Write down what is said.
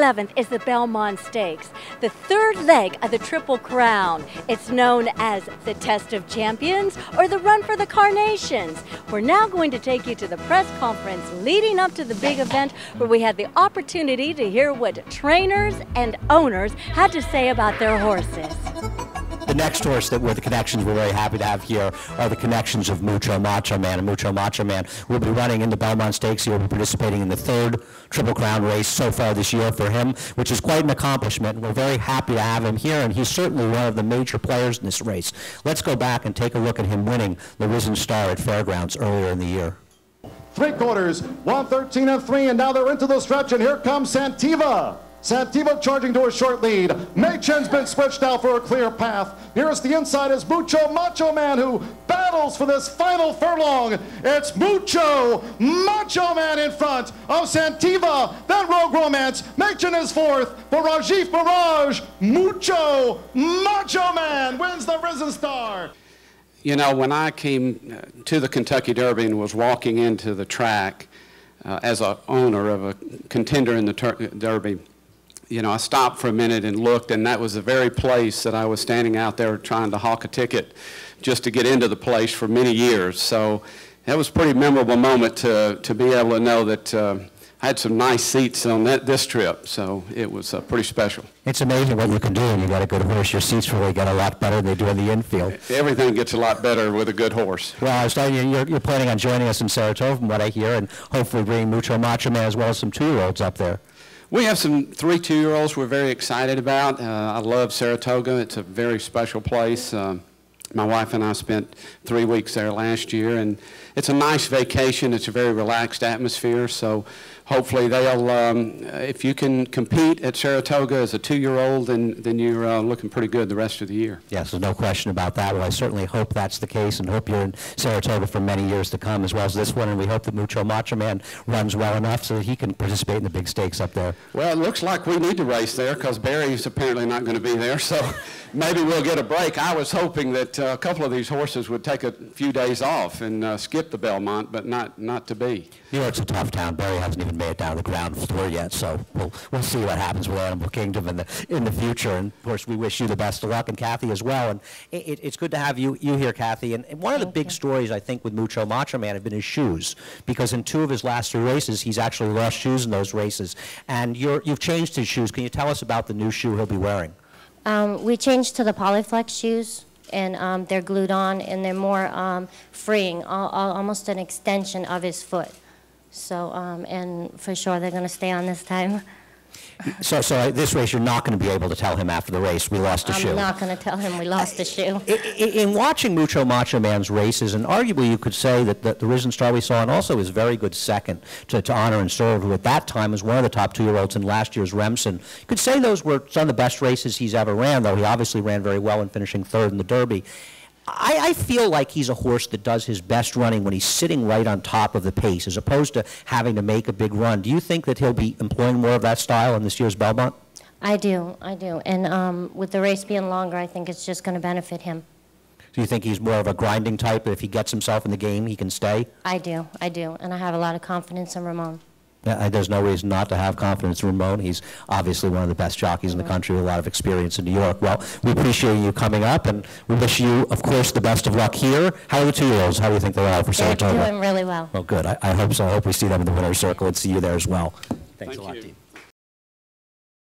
11th is the Belmont Stakes, the third leg of the Triple Crown. It's known as the Test of Champions or the Run for the Carnations. We're now going to take you to the press conference leading up to the big event where we had the opportunity to hear what trainers and owners had to say about their horses. The next horse that were the connections we're very happy to have here are the connections of Mucho Macho Man. And Mucho Macho Man will be running in the Belmont Stakes. He will be participating in the third Triple Crown race so far this year for him, which is quite an accomplishment. And we're very happy to have him here, and he's certainly one of the major players in this race. Let's go back and take a look at him winning the Risen Star at Fairgrounds earlier in the year. 3/4, 113 and 3, and now they're into the stretch, and here comes Santiva. Santiva charging to a short lead. Machen's been switched out for a clear path. Here's the inside is Mucho Macho Man, who battles for this final furlong. It's Mucho Macho Man in front of Santiva, then Rogue Romance. Machen is fourth, but Rajiv Barrage, Mucho Macho Man wins the Risen Star. You know, when I came to the Kentucky Derby and was walking into the track as an owner of a contender in the Derby, you know, I stopped for a minute and looked, and that was the very place that I was standing out there trying to hawk a ticket just to get into the place for many years. So that was a pretty memorable moment to be able to know that I had some nice seats on this trip, so it was pretty special. It's amazing what you can do when you got a good horse. Your seats really get a lot better than they do in the infield. Everything gets a lot better with a good horse. Well, I was telling you, you're planning on joining us in Saratoga from what I hear, and hopefully bringing Mucho Macho Man as well as some 2-year-olds up there. We have some 3 2-year-olds we're very excited about. I love Saratoga. It's a very special place. My wife and I spent 3 weeks there last year, and it's a nice vacation. It's a very relaxed atmosphere, so hopefully they'll, if you can compete at Saratoga as a 2-year-old, then you're looking pretty good the rest of the year. Yes, there's no question about that. Well, I certainly hope that's the case, and hope you're in Saratoga for many years to come, as well as this one, and we hope that Mucho Macho Man runs well enough so that he can participate in the big stakes up there. Well, it looks like we need to race there because Barry's apparently not going to be there, so maybe we'll get a break. I was hoping that a couple of these horses would take a few days off and skip the Belmont, but not to be. New York's a tough town. Barry hasn't even made it down to the ground floor yet, so we'll see what happens with Animal Kingdom in the future. And of course, we wish you the best of luck, and Kathy as well. And it's good to have you here, Kathy. And one of the big stories I think with Mucho Macho Man have been his shoes, because in 2 of his last 3 races, he's actually lost shoes in those races. And you've changed his shoes. Can you tell us about the new shoe he'll be wearing? We changed to the Polyflex shoes, and they're glued on, and they're more freeing, almost an extension of his foot. So, and for sure they're going to stay on this time. So this race, you're not going to be able to tell him after the race, we lost a shoe. I'm not going to tell him we lost a shoe. In watching Mucho Macho Man's races, and arguably you could say that the Risen Star we saw, and also his very good second to Honor and Serve, who at that time was one of the top 2-year-olds in last year's Remsen. You could say those were some of the best races he's ever ran, though he obviously ran very well in finishing 3rd in the Derby. I feel like he's a horse that does his best running when he's sitting right on top of the pace, as opposed to having to make a big run. Do you think that he'll be employing more of that style in this year's Belmont? I do. And with the race being longer, I think it's just going to benefit him. Do you think he's more of a grinding type, that if he gets himself in the game, he can stay? I do. And I have a lot of confidence in Ramon. There's no reason not to have confidence in Ramon. He's obviously one of the best jockeys in the country with a lot of experience in New York. Well, we appreciate you coming up, and we wish you, of course, the best of luck here. How are the 2-year-olds? How do you think they are for Saratoga? They're doing really well. Well, good. I hope so. I hope we see them in the winner's circle and see you there as well. Thanks a lot, Dean.